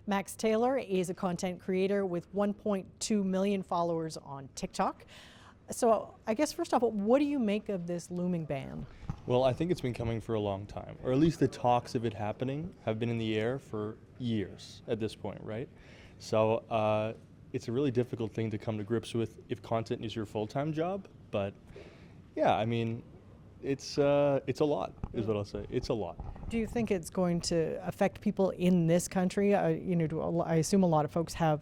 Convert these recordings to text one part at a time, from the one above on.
Max Taylor is a content creator with 1.2 million followers on TikTok. So I guess first off, what do you make of this looming ban? Well, I think it's been coming for a long time, or at least the talks of it happening have been in the air for years at this point, right? So it's a really difficult thing to come to grips with if content is your full-time job. But yeah, I mean, it's a lot, is what I'll say. It's a lot. Do you think it's going to affect people in this country? I assume a lot of folks have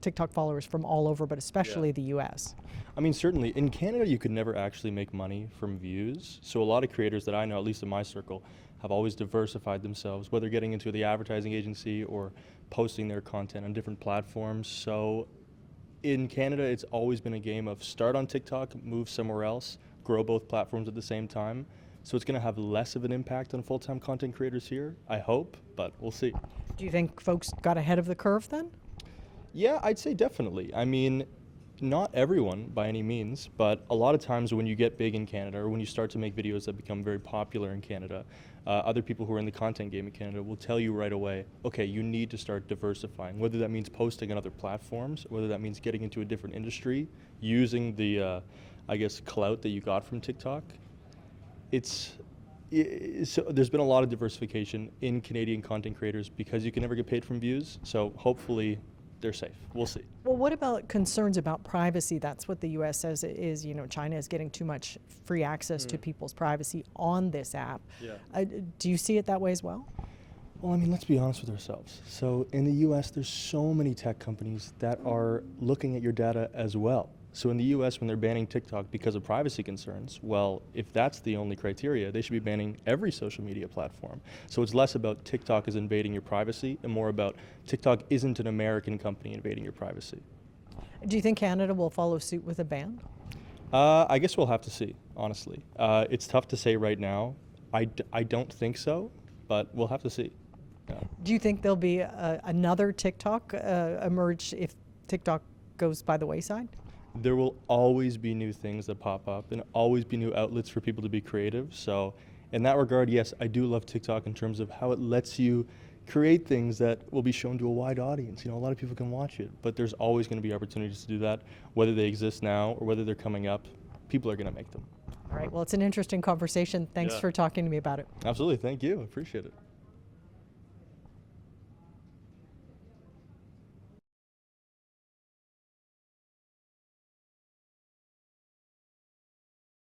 TikTok followers from all over, but especially the US. I mean, certainly. In Canada, you could never actually make money from views. So a lot of creators that I know, at least in my circle, have always diversified themselves, whether getting into the advertising agency or posting their content on different platforms. So in Canada, it's always been a game of start on TikTok, move somewhere else, grow both platforms at the same time. So it's going to have less of an impact on full-time content creators here, I hope, but we'll see. Do you think folks got ahead of the curve then? Yeah, I'd say definitely. I mean, not everyone by any means, but a lot of times when you get big in Canada or when you start to make videos that become very popular in Canada, other people who are in the content game in Canada will tell you right away, okay, you need to start diversifying, whether that means posting on other platforms, whether that means getting into a different industry, using the, I guess, clout that you got from TikTok. So there's been a lot of diversification in Canadian content creators because you can never get paid from views, so hopefully they're safe. We'll see. Well, what about concerns about privacy? That's what the U.S. says is, China is getting too much free access to people's privacy on this app. Yeah. Do you see it that way as well? Well, I mean, let's be honest with ourselves. So in the U.S., there's so many tech companies that are looking at your data as well. So in the U.S., when they're banning TikTok because of privacy concerns, well, if that's the only criteria, they should be banning every social media platform. So it's less about TikTok is invading your privacy and more about TikTok isn't an American company invading your privacy. Do you think Canada will follow suit with a ban? I guess we'll have to see, honestly. It's tough to say right now. I don't think so, but we'll have to see. Yeah. Do you think there'll be another TikTok emerge if TikTok goes by the wayside? There will always be new things that pop up and always be new outlets for people to be creative. So in that regard, yes, I do love TikTok in terms of how it lets you create things that will be shown to a wide audience. A lot of people can watch it, but there's always going to be opportunities to do that, whether they exist now or whether they're coming up. People are going to make them. All right, well, it's an interesting conversation. Thanks for talking to me about it. Absolutely, thank you, I appreciate it.